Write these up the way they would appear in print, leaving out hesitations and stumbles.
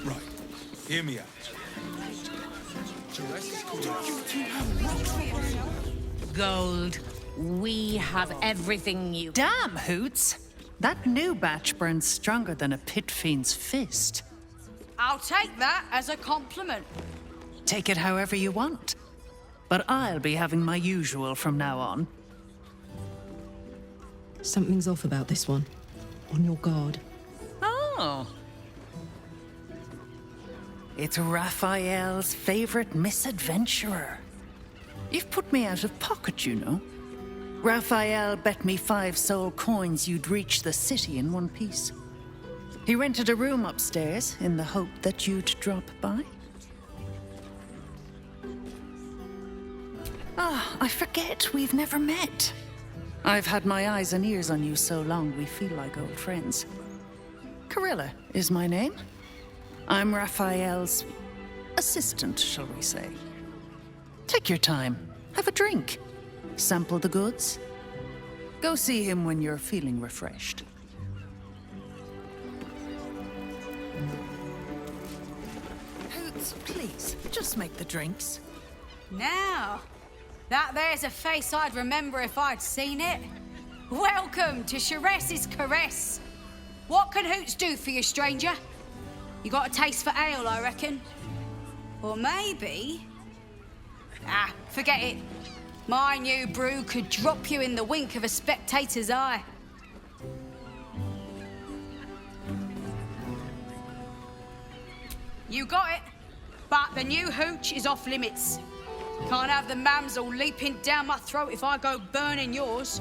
Right. Hear me out. Gold. We have everything you... Damn, Hoots! That new batch burns stronger than a pit fiend's fist. I'll take that as a compliment. Take it however you want. But I'll be having my usual from now on. Something's off about this one. On your guard. Oh. It's Raphael's favorite misadventurer. You've put me out of pocket, you know. Raphael bet me 5 soul coins you'd reach the city in one piece. He rented a room upstairs in the hope that you'd drop by. Ah, I forget we've never met. I've had my eyes and ears on you so long we feel like old friends. Carilla is my name. I'm Raphael's assistant, shall we say. Take your time. Have a drink. Sample the goods. Go see him when you're feeling refreshed. Hoots, please, just make the drinks. Now, that there's a face I'd remember if I'd seen it. Welcome to Sharess's Caress. What can Hoots do for you, stranger? You got a taste for ale, I reckon? Or maybe... Ah, forget it. My new brew could drop you in the wink of a spectator's eye. You got it. But the new hooch is off limits. Can't have the mams all leaping down my throat if I go burning yours.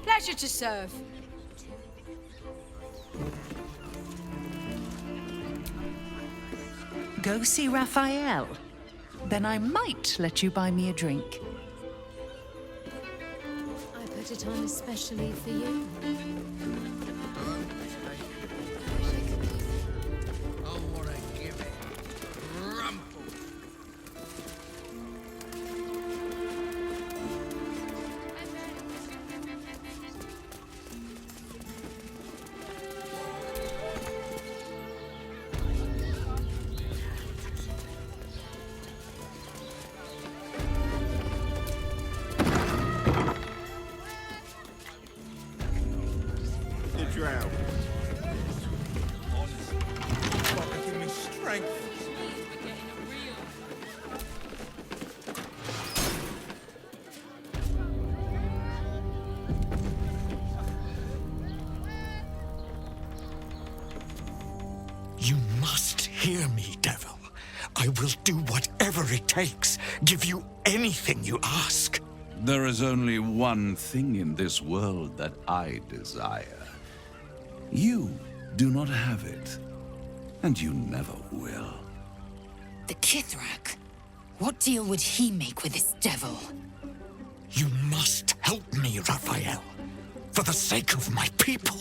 Pleasure to serve. Go see Raphael. Then I might let you buy me a drink. I put it on especially for you. I want to give it rumple. Drown. Fucking give me strength. You must hear me, devil. I will do whatever it takes, give you anything you ask. There is only one thing in this world that I desire. You do not have it, and you never will. The Kithrak. What deal would he make with this devil? You must help me, Raphael, for the sake of my people.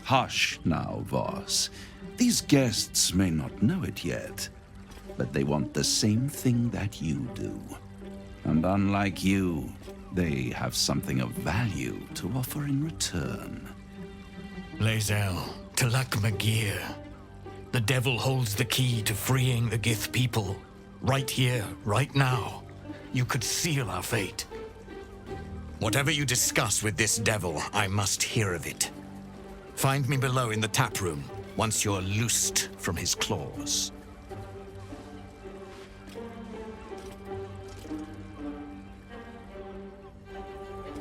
Hush now, Voss. These guests may not know it yet, but they want the same thing that you do. And unlike you, they have something of value to offer in return. Lae'zel, Talak Magir. The devil holds the key to freeing the Gith people. Right here, right now. You could seal our fate. Whatever you discuss with this devil, I must hear of it. Find me below in the tap room, once you're loosed from his claws.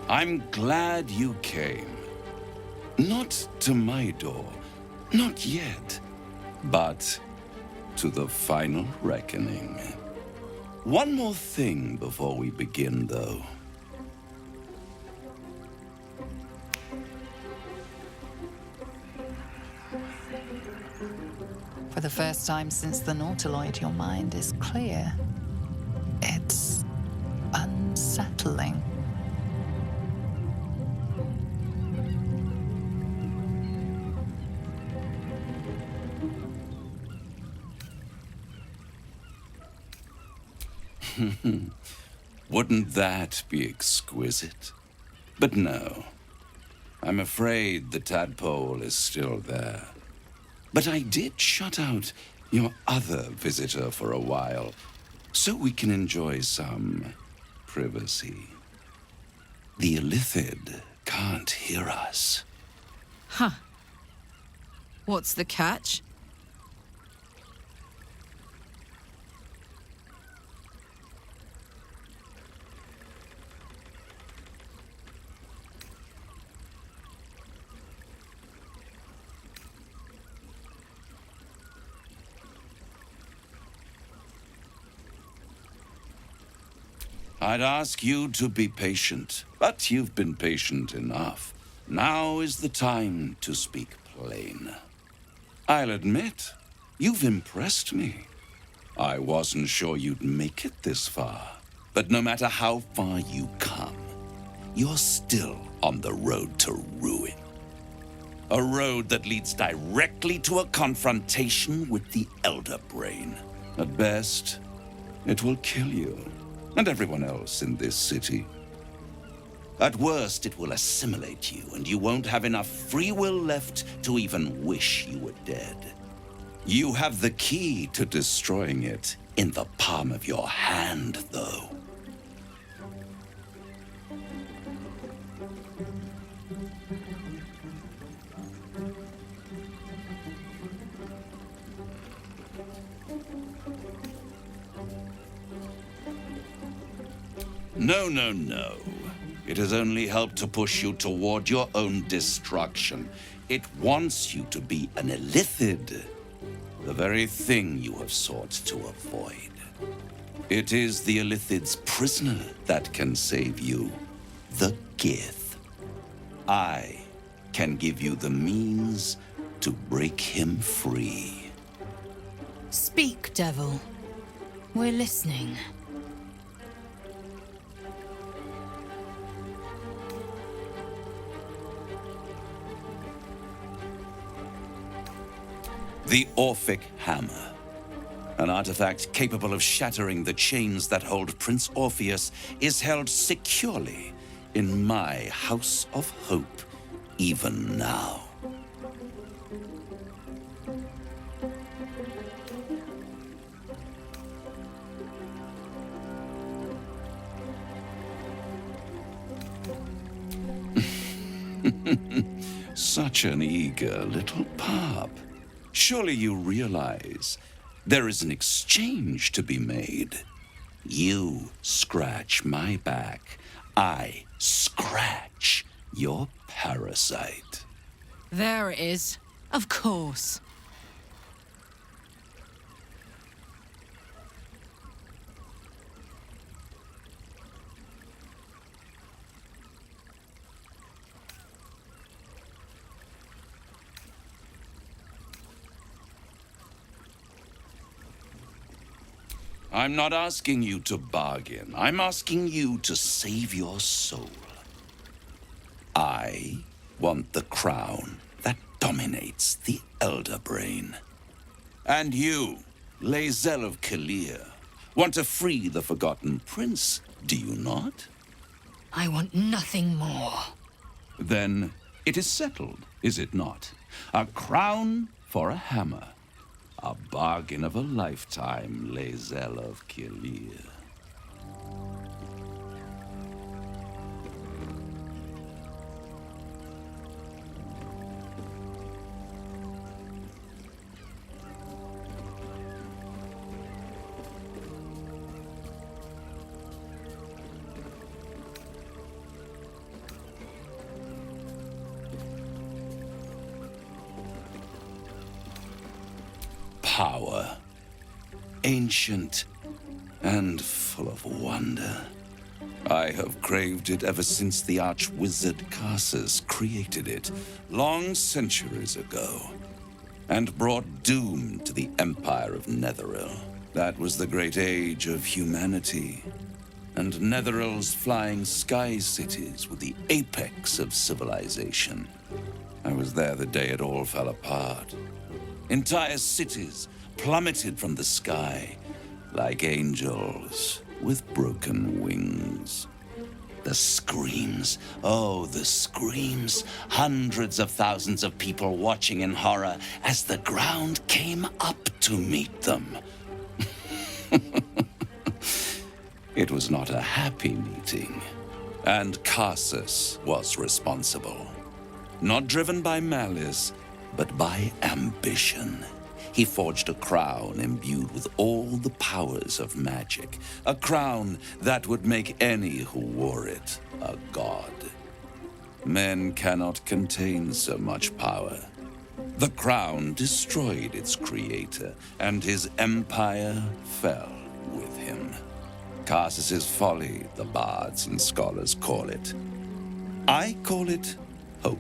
I'm glad you came. Not to my door, not yet, but to the final reckoning. One more thing before we begin, though. For the first time since the Nautiloid, your mind is clear. It's unsettling. Wouldn't that be exquisite? But no. I'm afraid the tadpole is still there. But I did shut out your other visitor for a while, so we can enjoy some privacy. The Illithid can't hear us. Huh. What's the catch? I'd ask you to be patient, but you've been patient enough. Now is the time to speak plain. I'll admit, you've impressed me. I wasn't sure you'd make it this far, but no matter how far you come, you're still on the road to ruin. A road that leads directly to a confrontation with the Elder Brain. At best, it will kill you. And everyone else in this city. At worst, it will assimilate you, and you won't have enough free will left to even wish you were dead. You have the key to destroying it in the palm of your hand, though. No, no, no. It has only helped to push you toward your own destruction. It wants you to be an Illithid, the very thing you have sought to avoid. It is the Illithid's prisoner that can save you, the Gith. I can give you the means to break him free. Speak, devil. We're listening. The Orphic Hammer. An artifact capable of shattering the chains that hold Prince Orpheus is held securely in my House of Hope, even now. Such an eager little pup. Surely you realize there is an exchange to be made. You scratch my back, I scratch your parasite. There it is. Of course. I'm not asking you to bargain. I'm asking you to save your soul. I want the crown that dominates the Elder Brain. And you, Lae'zel of Kalir, want to free the Forgotten Prince, do you not? I want nothing more. Then it is settled, is it not? A crown for a hammer. A bargain of a lifetime, Lae'zel of Kalir. Power. ancient and full of wonder. I have craved it ever since the arch-wizard Carsus created it, long centuries ago, and brought doom to the Empire of Netheril. That was the great age of humanity, and Netheril's flying sky cities were the apex of civilization. I was there the day it all fell apart. Entire cities plummeted from the sky like angels with broken wings. The screams, oh, the screams. Hundreds of thousands of people watching in horror as the ground came up to meet them. It was not a happy meeting, and Carsus was responsible. Not driven by malice, but by ambition. He forged a crown imbued with all the powers of magic. A crown that would make any who wore it a god. Men cannot contain so much power. The crown destroyed its creator, and his empire fell with him. Carsus's folly, the bards and scholars call it. I call it hope.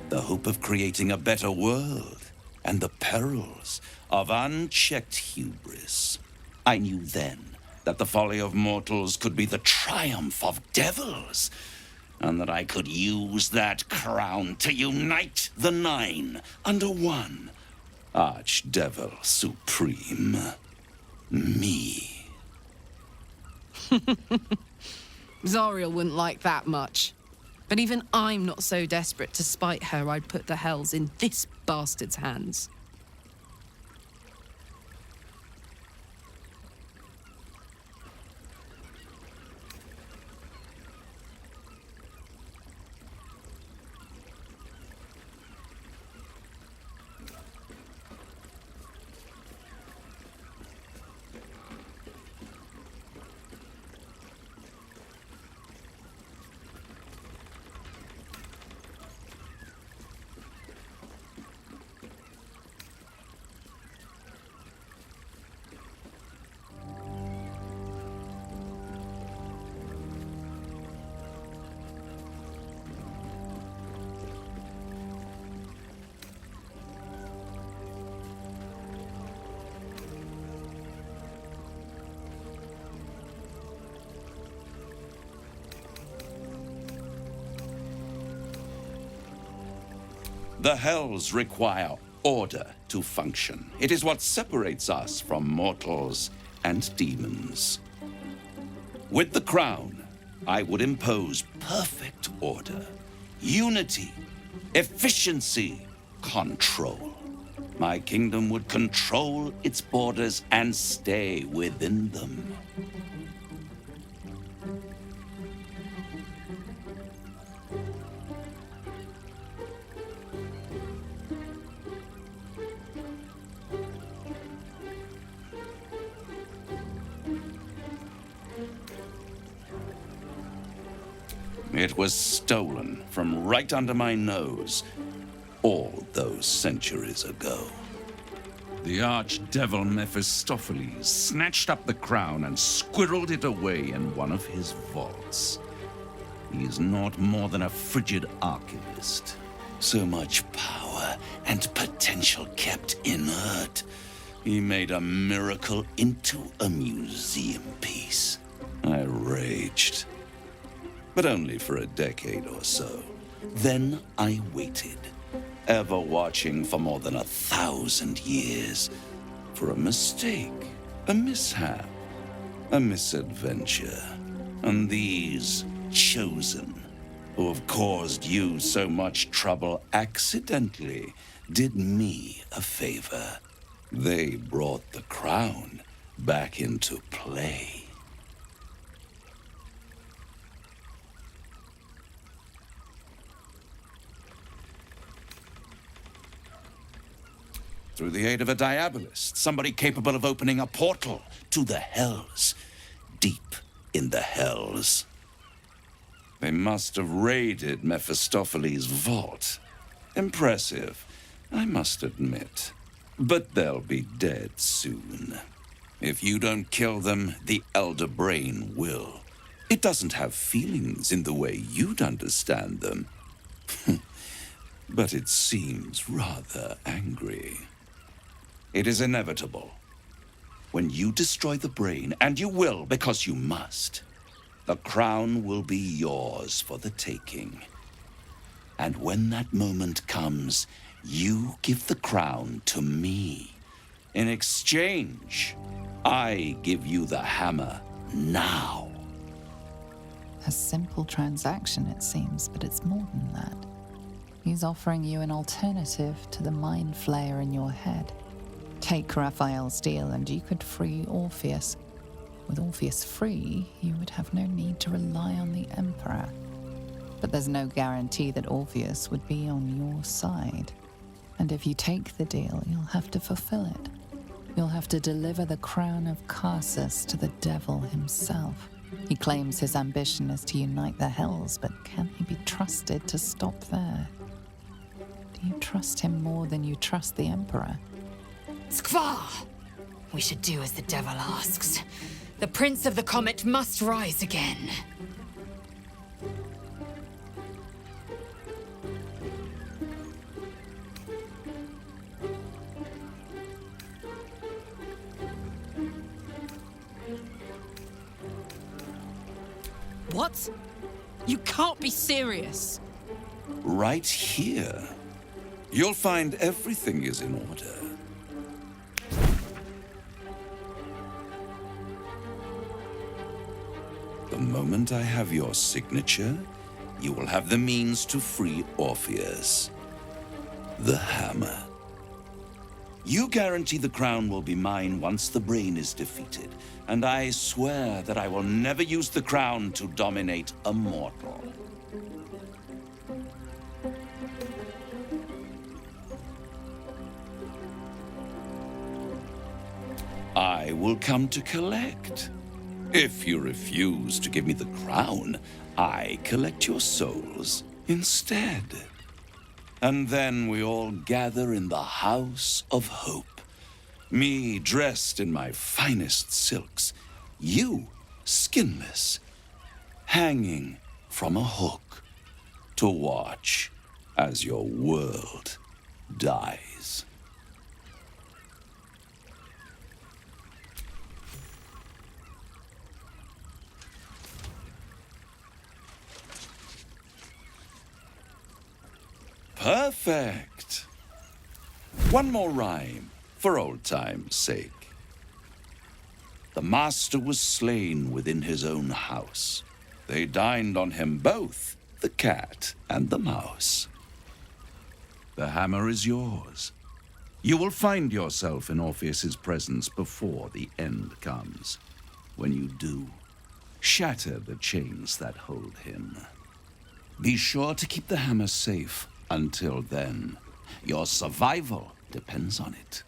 The hope of creating a better world, and the perils of unchecked hubris. I knew then that the folly of mortals could be the triumph of devils, and that I could use that crown to unite the Nine under one Archdevil Supreme. Me. Zariel wouldn't like that much. But even I'm not so desperate to spite her I'd put the hells in this bastard's hands. The hells require order to function. It is what separates us from mortals and demons. With the crown, I would impose perfect order, unity, efficiency, control. My kingdom would control its borders and stay within them. It was stolen from right under my nose all those centuries ago. The archdevil Mephistopheles snatched up the crown and squirreled it away in one of his vaults. He is not more than a frigid archivist. So much power and potential kept inert. He made a miracle into a museum piece. I raged. But only for a decade or so. Then I waited, ever watching for more than 1,000 years, for a mistake, a mishap, a misadventure. And these chosen, who have caused you so much trouble accidentally, did me a favor. They brought the crown back into play. Through the aid of a diabolist, somebody capable of opening a portal to the hells, deep in the hells. They must have raided Mephistopheles' vault. Impressive, I must admit. But they'll be dead soon. If you don't kill them, the Elder Brain will. It doesn't have feelings in the way you'd understand them. But it seems rather angry. It is inevitable. When you destroy the brain, and you will because you must, the crown will be yours for the taking. And when that moment comes, you give the crown to me. In exchange, I give you the hammer now. A simple transaction, it seems, but it's more than that. He's offering you an alternative to the mind flayer in your head. Take Raphael's deal and you could free Orpheus. With Orpheus free, you would have no need to rely on the Emperor. But there's no guarantee that Orpheus would be on your side. And if you take the deal, you'll have to fulfill it. You'll have to deliver the crown of Carsus to the devil himself. He claims his ambition is to unite the Hells, but can he be trusted to stop there? Do you trust him more than you trust the Emperor? Skvar! We should do as the devil asks. The Prince of the Comet must rise again. What? You can't be serious. Right here. You'll find everything is in order. The moment I have your signature, you will have the means to free Orpheus. The hammer. You guarantee the crown will be mine once the brain is defeated, and I swear that I will never use the crown to dominate a mortal. I will come to collect. If you refuse to give me the crown, I collect your souls instead. And then we all gather in the House of Hope. Me dressed in my finest silks, you skinless, hanging from a hook to watch as your world dies. Perfect. One more rhyme, for old time's sake. The master was slain within his own house. They dined on him both, the cat and the mouse. The hammer is yours. You will find yourself in Orpheus's presence before the end comes. When you do, shatter the chains that hold him. Be sure to keep the hammer safe. Until then, your survival depends on it.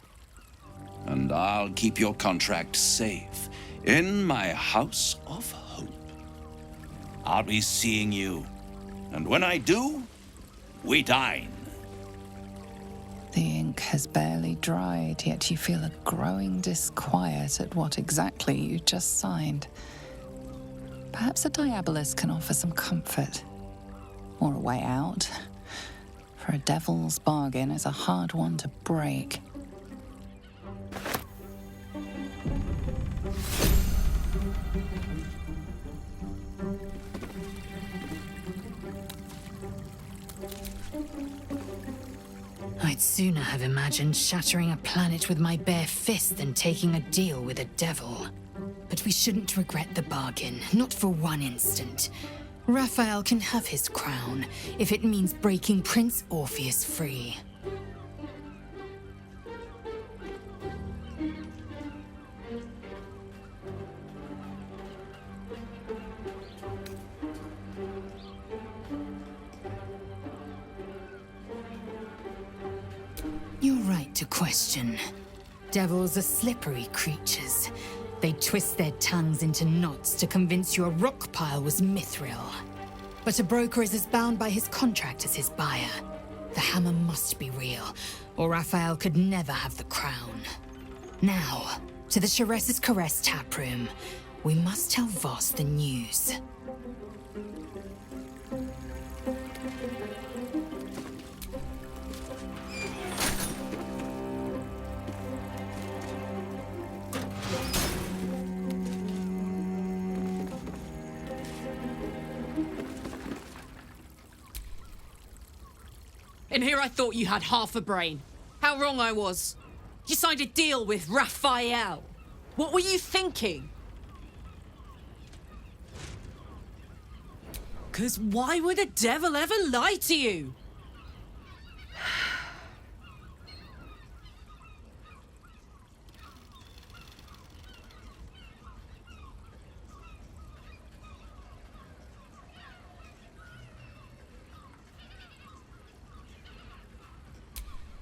And I'll keep your contract safe in my House of Hope. I'll be seeing you, and when I do, we dine. The ink has barely dried, yet you feel a growing disquiet at what exactly you just signed. Perhaps a Diabolus can offer some comfort, or a way out. For a devil's bargain is a hard one to break. I'd sooner have imagined shattering a planet with my bare fist than taking a deal with a devil. But we shouldn't regret the bargain, not for one instant. Raphael can have his crown, if it means breaking Prince Orpheus free. You're right to question. Devils are slippery creatures. They twist their tongues into knots to convince you a rock pile was mithril. But a broker is as bound by his contract as his buyer. The hammer must be real, or Raphael could never have the crown. Now, to the Cheres's Caress taproom. We must tell Voss the news. In here I thought you had half a brain. How wrong I was. You signed a deal with Raphael. What were you thinking? 'Cause why would the devil ever lie to you?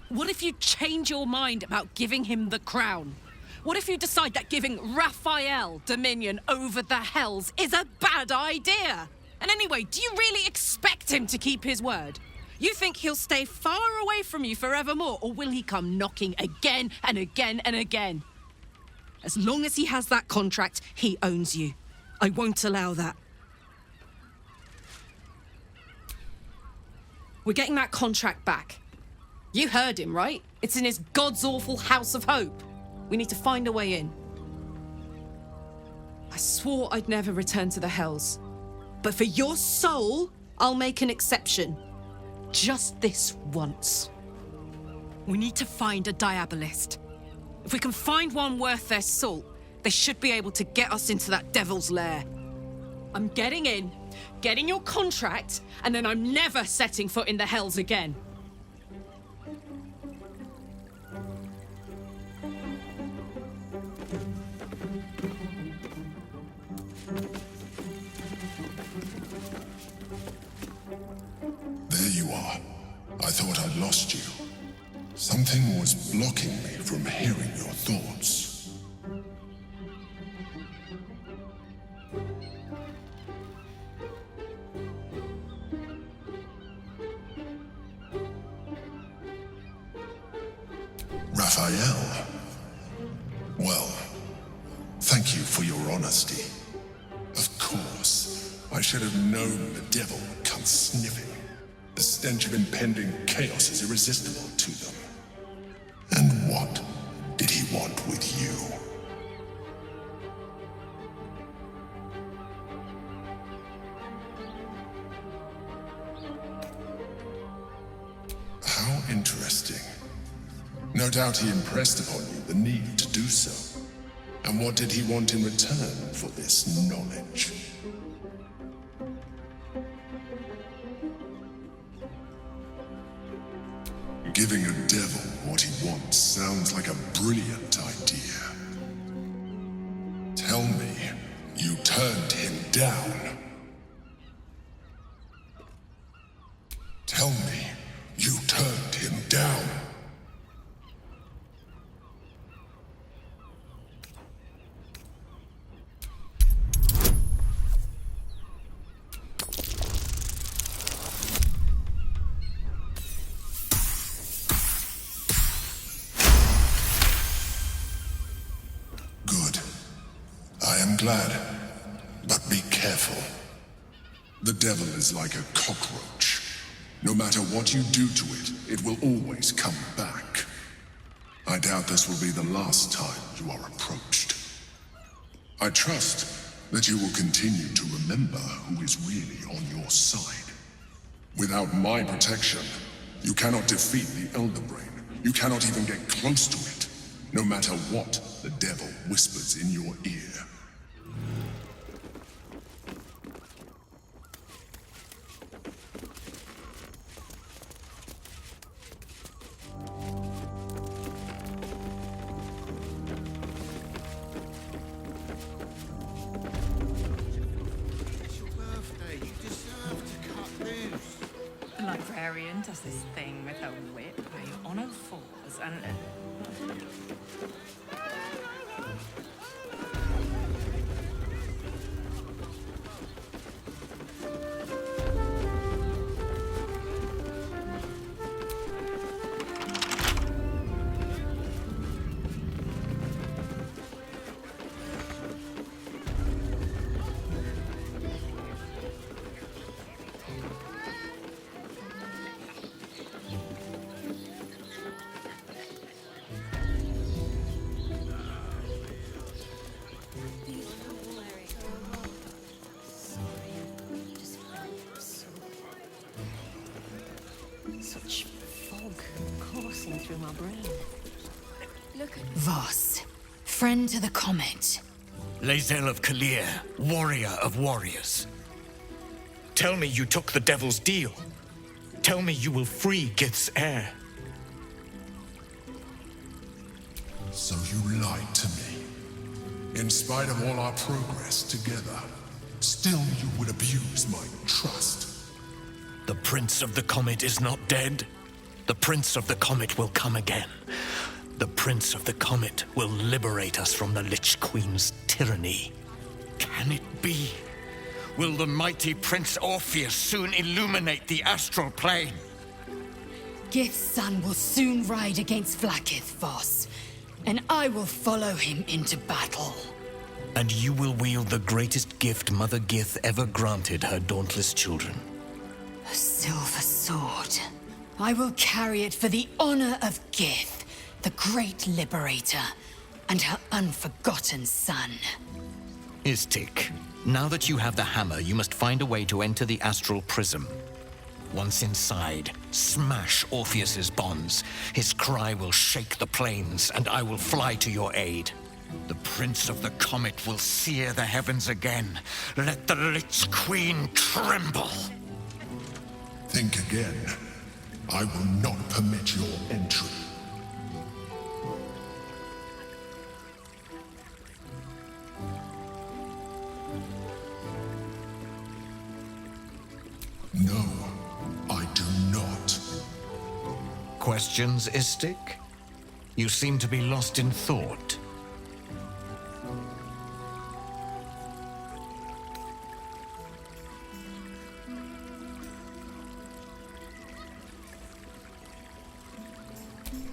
What if you change your mind about giving him the crown? What if you decide that giving Raphael dominion over the Hells is a bad idea? And anyway, do you really expect him to keep his word? You think he'll stay far away from you forevermore, or will he come knocking again and again and again? As long as he has that contract, he owns you. I won't allow that. We're getting that contract back. You heard him, right? It's in his God's awful House of Hope. We need to find a way in. I swore I'd never return to the Hells. But for your soul, I'll make an exception. Just this once. We need to find a diabolist. If we can find one worth their salt, they should be able to get us into that devil's lair. I'm getting in, getting your contract, and then I'm never setting foot in the Hells again. There you are. I thought I'd lost you. Something was blocking me from hearing your thoughts. Raphael. Well, thank you for your honesty. Of course, I should have known the devil would come sniffing. The stench of impending chaos is irresistible to them. And what did he want with you? How interesting. No doubt he impressed upon you the need to do so. And what did he want in return for this knowledge? Giving a devil what he wants sounds like a brilliant idea. Tell me, you turned him down. Tell me, you turned him down. Glad, but be careful. The devil is like a cockroach. No matter what you do to it, it will always come back. I doubt this will be the last time you are approached. I trust that you will continue to remember who is really on your side. Without my protection, you cannot defeat the Elder Brain. You cannot even get close to it, no matter what the devil whispers in your ear. The librarian does this thing with her whip where you're on all fours and... my brain. Look at Voss, friend to the comet. Lae'zel of Kalir, warrior of warriors. Tell me you took the devil's deal. Tell me you will free Gith's heir. So you lied to me. In spite of all our progress together, still you would abuse my trust. The Prince of the Comet is not dead. The Prince of the Comet will come again. The Prince of the Comet will liberate us from the Lich Queen's tyranny. Can it be? Will the mighty Prince Orpheus soon illuminate the astral plane? Gith's son will soon ride against Vlaakith, Voss, and I will follow him into battle. And you will wield the greatest gift Mother Gith ever granted her dauntless children. A silver sword. I will carry it for the honor of Gith, the great liberator, and her unforgotten son. Istik, now that you have the hammer, you must find a way to enter the astral prism. Once inside, smash Orpheus's bonds. His cry will shake the plains, and I will fly to your aid. The Prince of the Comet will sear the heavens again. Let the Lich Queen tremble. Think again. I will not permit your entry. No, I do not. Questions, Istik? You seem to be lost in thought.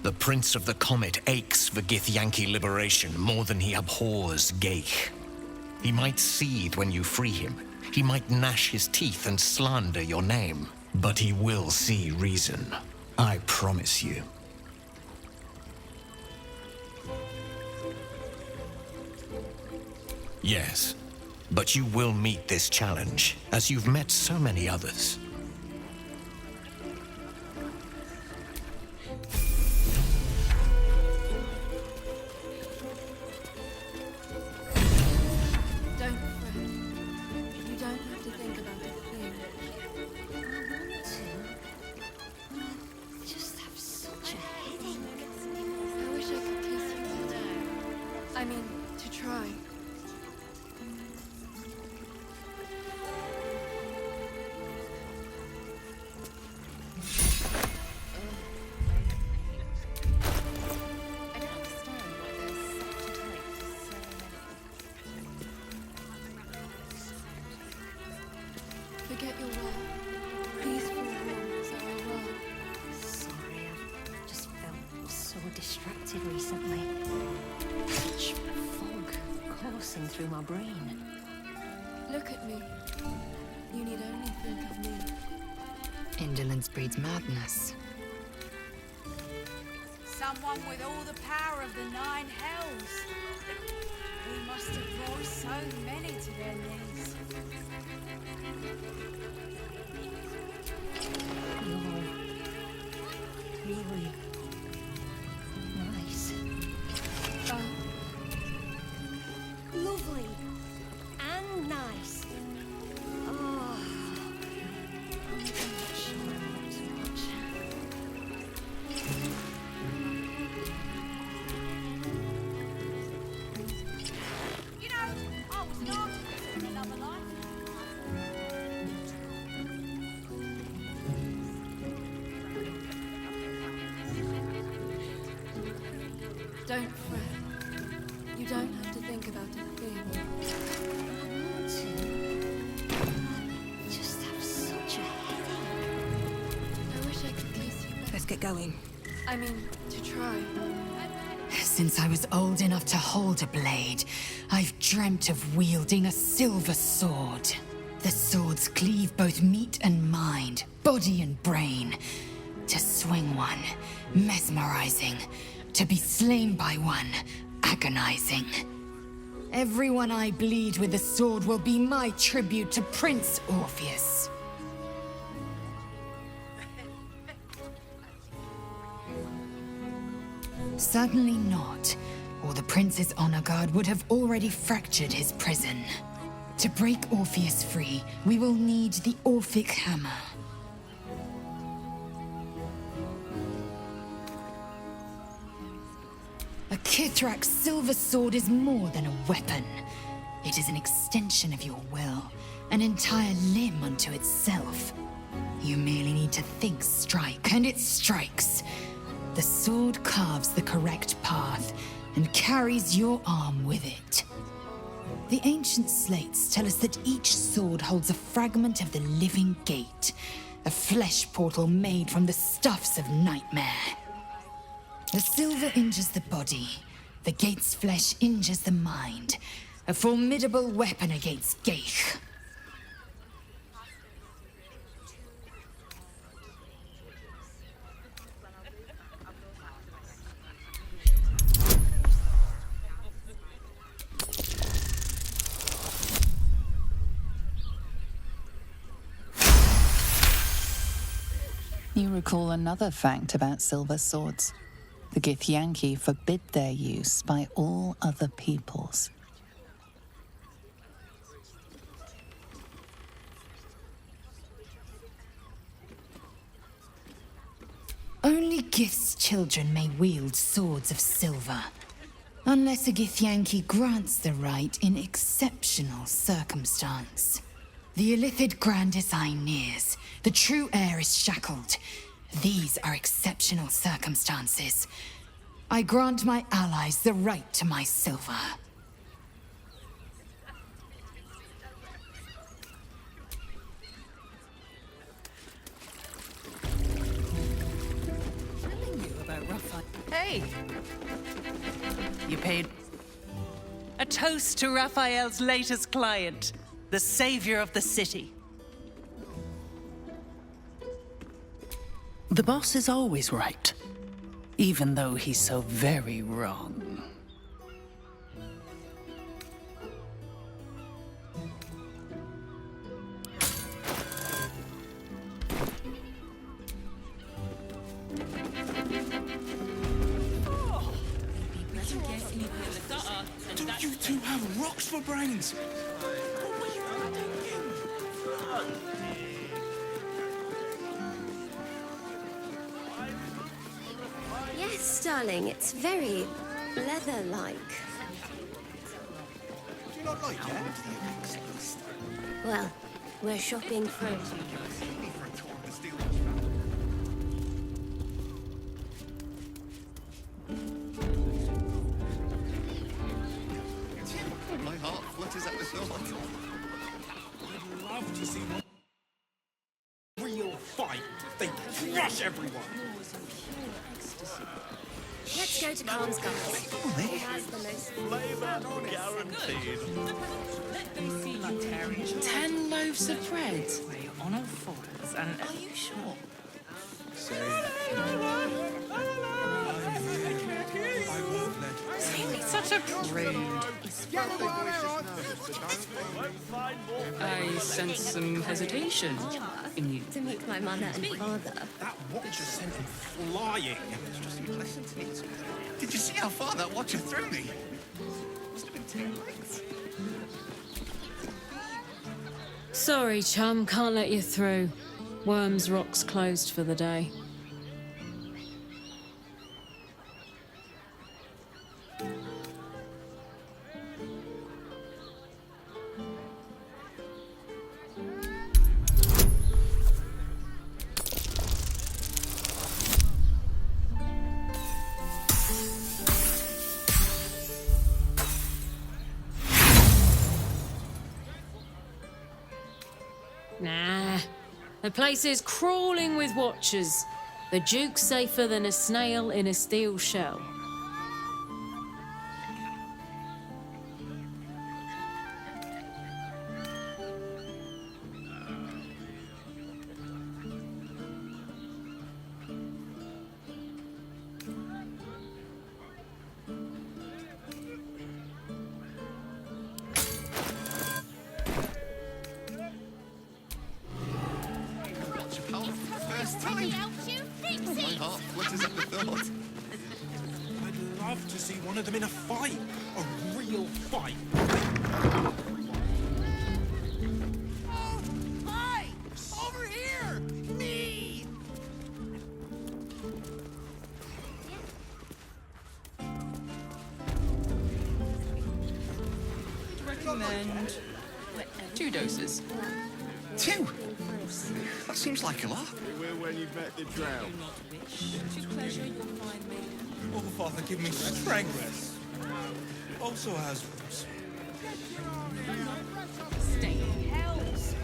The Prince of the Comet aches for Githyanki liberation more than he abhors Geich. He might seethe when you free him. He might gnash his teeth and slander your name. But he will see reason. I promise you. Yes, but you will meet this challenge, as you've met so many others. Don't fret. You don't have to think about a thing. I want to. Just have such a headache. I wish I could kiss you better. I mean, to try. Forget your work. These 4 walls are our world. Sorry, I've just felt so distracted recently. Such fog coursing through my brain. Look at me. You need only think of me. Indolence breeds madness. Someone with all the power of the 9 hells. We must have brought so many to their knees. You're really nice. Lovely and nice. Oh, I'm not sure I want too much. You know, I was an artist in another life. Don't fret. You don't have to think about a thing. I want to. Just have such a headache. I wish I could kiss you better. Let's get going. I mean, to try. Since I was old enough to hold a blade, I've dreamt of wielding a silver sword. The swords cleave both meat and mind, body and brain. To swing one, mesmerizing. To be slain by one, agonizing. Everyone I bleed with the sword will be my tribute to Prince Orpheus. Certainly not, or the Prince's honor guard would have already fractured his prison. To break Orpheus free, we will need the Orphic Hammer. A Kithrak's silver sword is more than a weapon. It is an extension of your will, an entire limb unto itself. You merely need to think strike, and it strikes. The sword carves the correct path and carries your arm with it. The ancient slates tell us that each sword holds a fragment of the living gate, a flesh portal made from the stuffs of nightmare. The silver injures the body, the gate's flesh injures the mind, a formidable weapon against Gaich. You recall another fact about silver swords. The Githyanki forbid their use by all other peoples. Only Gith's children may wield swords of silver, unless a Githyanki grants the right in exceptional circumstance. The Illithid Grand Design nears. The true heir is shackled. These are exceptional circumstances. I grant my allies the right to my silver. Hey! You paid. A toast to Raphael's latest client, the savior of the city. The boss is always right, even though he's so very wrong. Don't you two have rocks for brains? Yes, darling, it's very leather-like. Do you not like it? Well, we're shopping for it. My heart flutters at the thought. I'd love to see one real fight. They crush everyone. Let's go to Khan's guys. He has the most flavor guaranteed. 10 loaves of bread. On all fours, and Are you sure? Such a prude. I sense some hesitation in you. to meet my mother and father. That watcher sent him flying. Did you see how far that watcher threw me? Must have been 10 legs. Sorry, chum, can't let you through. Worms Rock's closed for the day. Nah. The place is crawling with watchers. The Duke's safer than a snail in a steel shell. First time. My heart flutters at the thought. see one of them in a fight. A real fight. Hi! Over here! Me! Recommend 2 doses. 2? That seems like a lot. Where when you met the drow? To pleasure you'll find me. Oh, Father, give me strength. Also husbands. Hells!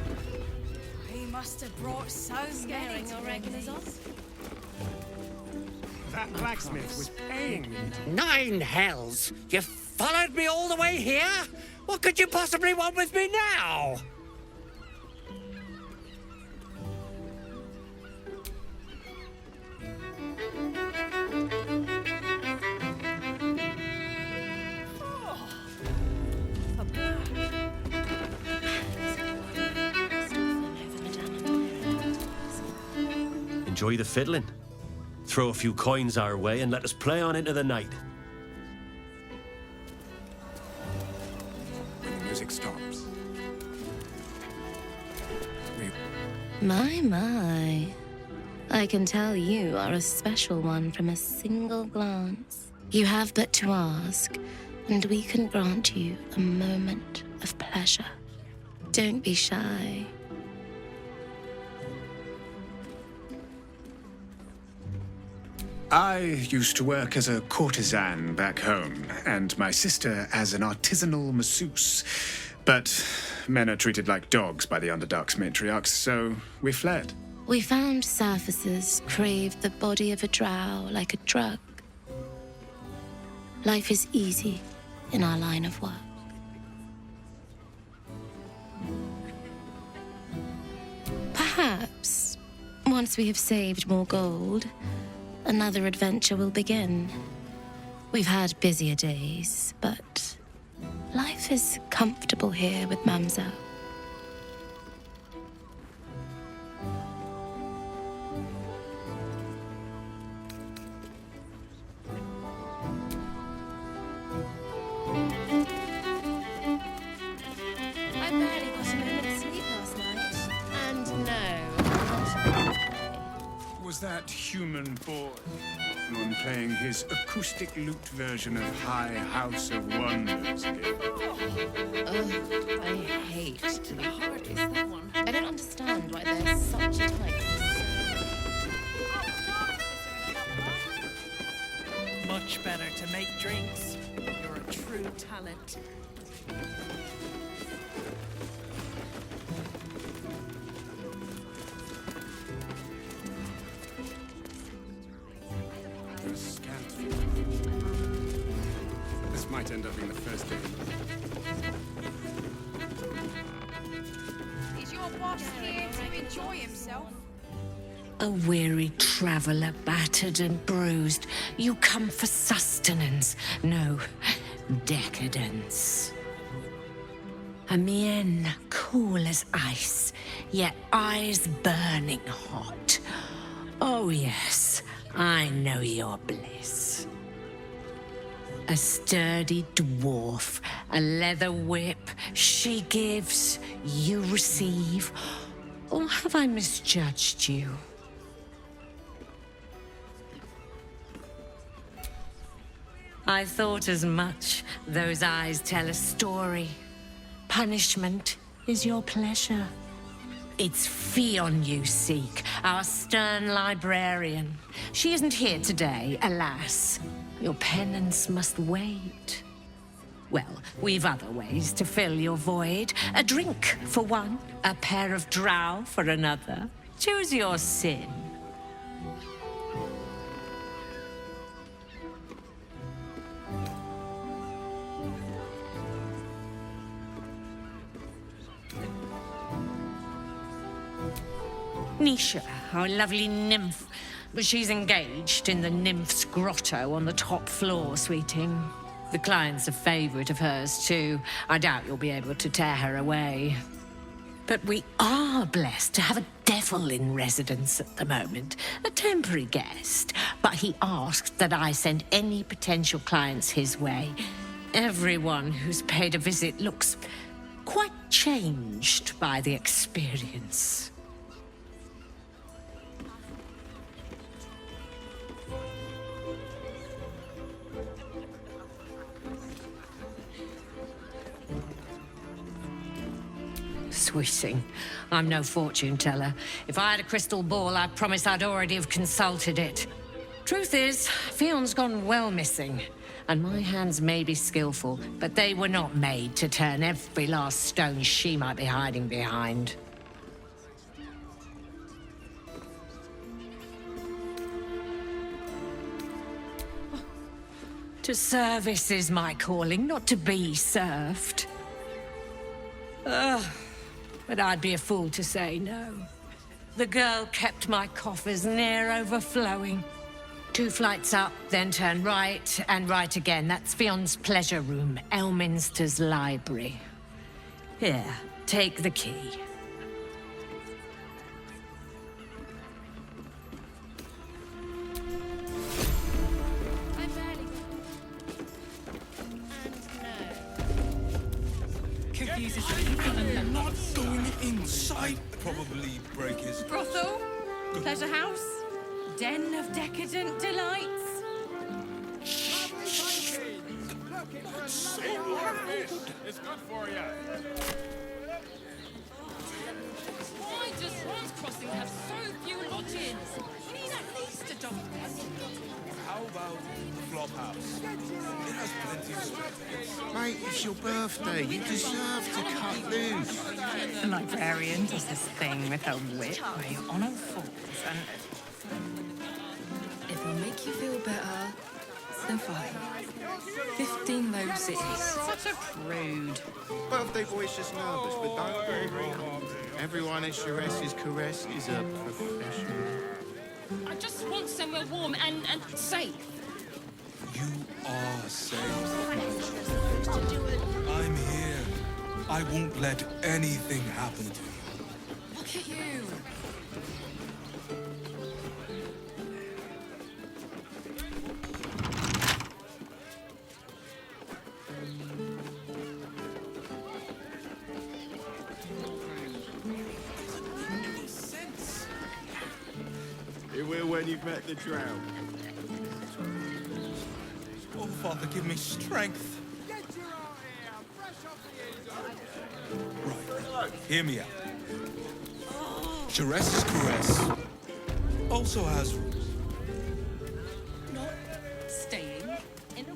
He must have brought so many Scaring your regulars off. off. That blacksmith was paying me. 9 hells! You followed me all the way here? What could you possibly want with me now? Enjoy the fiddling. Throw a few coins our way and let us play on into the night. When the music stops. My. I can tell you are a special one from a single glance. You have but to ask, and we can grant you a moment of pleasure. Don't be shy. I used to work as a courtesan back home, and my sister as an artisanal masseuse. But men are treated like dogs by the Underdark's matriarchs, so we fled. We found surfaces craved the body of a drow like a drug. Life is easy in our line of work. Perhaps, once we have saved more gold, another adventure will begin. We've had busier days, but life is comfortable here with Mamselle. I barely got a moment's sleep last night. And no. Was that human boy? One playing his acoustic lute version of High House of Wonders again. Ugh, I hate deliveries. I don't understand why there's such a type. Much better to make drinks. You're a true talent. This might end up being the first day. Is your boss here to enjoy himself? A weary traveler, battered and bruised, you come for sustenance, no decadence. A mien cool as ice, yet eyes burning hot. Oh yes, I know your bliss. A sturdy dwarf, a leather whip, she gives, you receive. Or have I misjudged you? I thought as much. Those eyes tell a story. Punishment is your pleasure. It's Fionn you seek, our stern librarian. She isn't here today, alas. Your penance must wait. Well, we've other ways to fill your void. A drink for one, a pair of drow for another. Choose your sin. Nisha, our lovely nymph. But she's engaged in the nymph's grotto on the top floor, sweeting. The client's a favorite of hers, too. I doubt you'll be able to tear her away. But we are blessed to have a devil in residence at the moment, a temporary guest. But he asked that I send any potential clients his way. Everyone who's paid a visit looks quite changed by the experience. Sweeting. I'm no fortune teller. If I had a crystal ball, I'd promise I'd already have consulted it. Truth is, Fion's gone well missing. And my hands may be skillful, but they were not made to turn every last stone she might be hiding behind. To service is my calling, not to be served. Ugh. But I'd be a fool to say no. The girl kept my coffers near overflowing. 2 flights up, then turn right, and right again. That's Fion's pleasure room, Elminster's library. Here, take the key. Confuses I'm not going inside. Probably break his... brothel, pleasure house, den of decadent delights. It's good for you. Why does Swans Crossing have so few lodgings? We need at least a dozen. How about the flop house? It has plenty of space. Mate, it's your birthday. You deserve to cut loose. The librarian does this thing with her whip where you're on all fours and... If it'll make you feel better, then fine. 15 loaves it is. Such a prude. Birthday boy's just nervous, but don't worry. Everyone at Shiraz's caress is a professional. I just want somewhere warm and safe. You are safe. I'm here. I won't let anything happen to you. Look at you. It will when you've met the drought. Oh, Father, give me strength. Right, hear me out. Shiraz's caress also has rules. Not staying in a...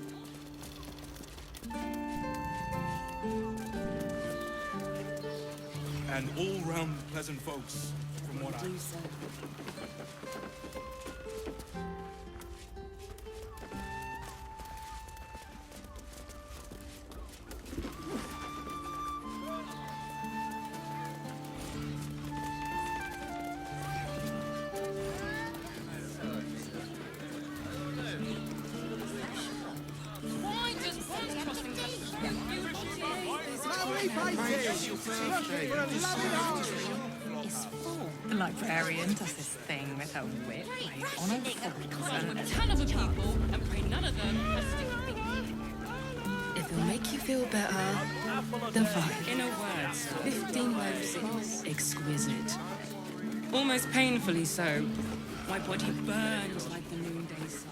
And all-round pleasant folks, from what I... Why does Swans Crossing have so few Mate, it's your birthday. You deserve to... It's full. The librarian does this thing with her whip where you're on all fours with and... a ton of people and pray none of them has to... If it'll make you feel better, then fine. In a word, 15 loaves it is. Exquisite. Almost painfully so. My body burns like the noonday sun.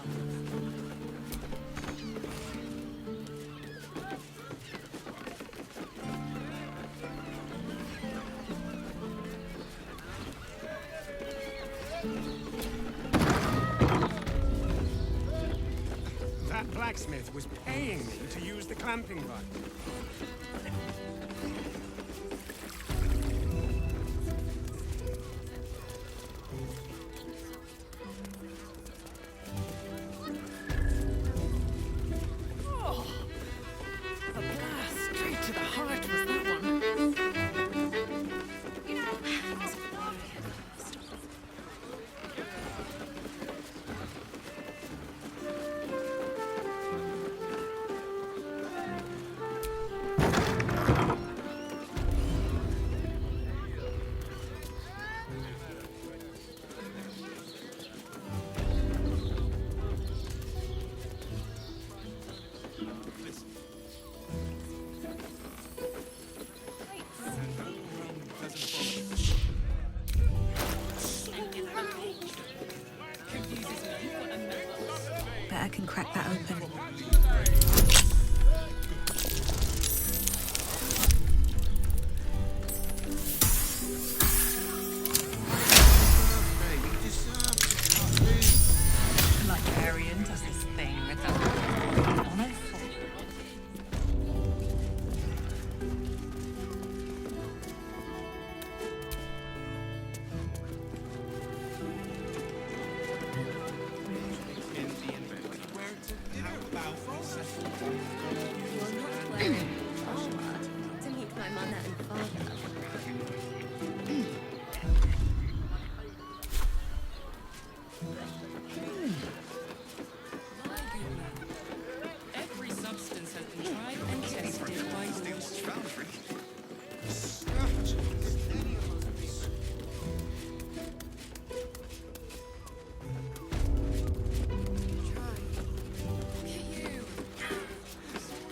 That blacksmith was paying me to use the clamping button. Oh, a blast straight to the heart was that one.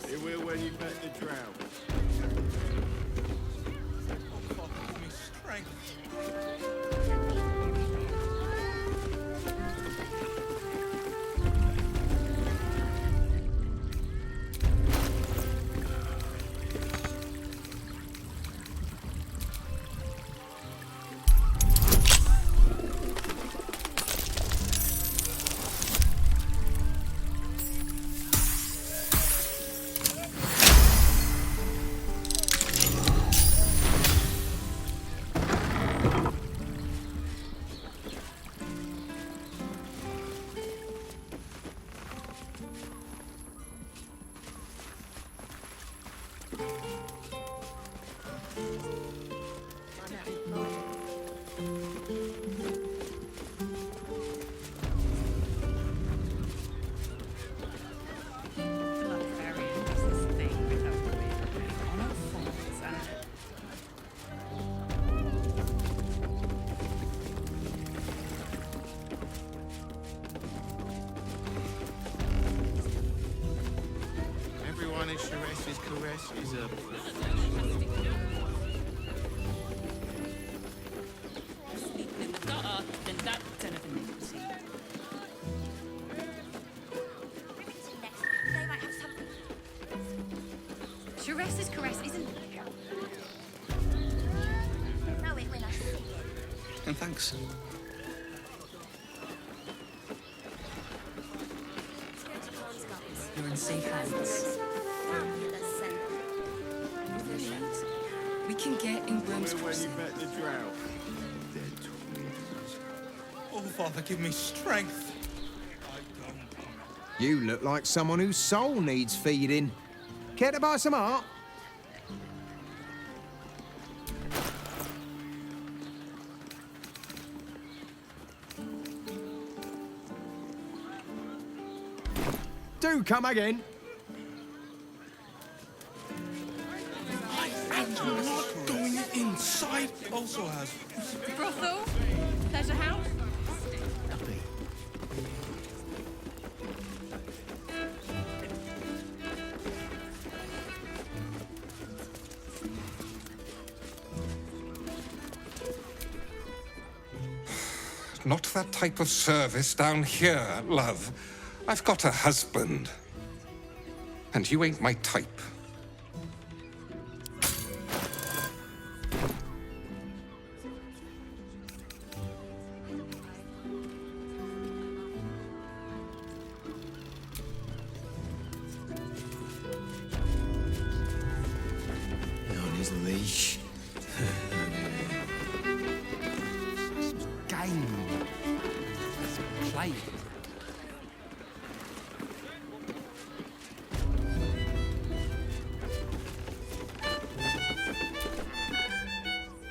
It will when you bet the drought. Everyone in Charessa's caress is a In the gutter, then that's anything you can see. They might have something. Charessa's caress isn't. Know it when I see it. And thanks. You're in safe hands. We can get in Worm's when you Crossing. bet the drought. They're twins. Oh, Father, give me strength. You look like someone whose soul needs feeding. Care to buy some art? Do come again. And not going inside also has. Brothel? Pleasure house? Not that type of service down here, love. I've got a husband. And you ain't my type. On his leash. Game. Play.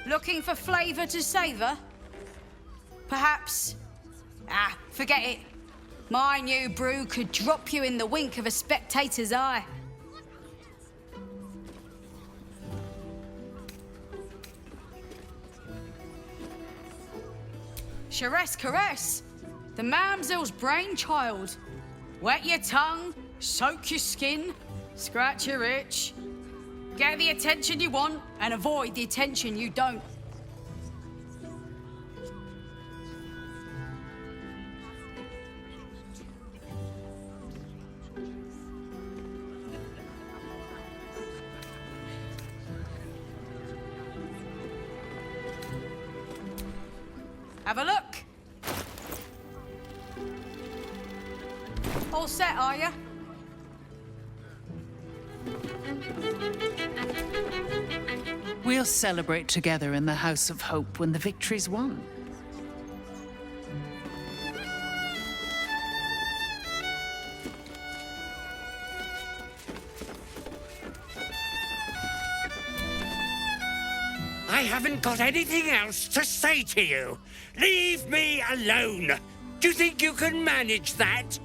Looking for flavour to savour? Perhaps. Forget it. My new brew could drop you in the wink of a spectator's eye. Charesse caress, the mamsel's brainchild. Wet your tongue, soak your skin, scratch your itch. Get the attention you want and avoid the attention you don't. Have a look. All set, are you? We'll celebrate together in the House of Hope when the victory's won. I haven't got anything else to say to you. Leave me alone. Do you think you can manage that?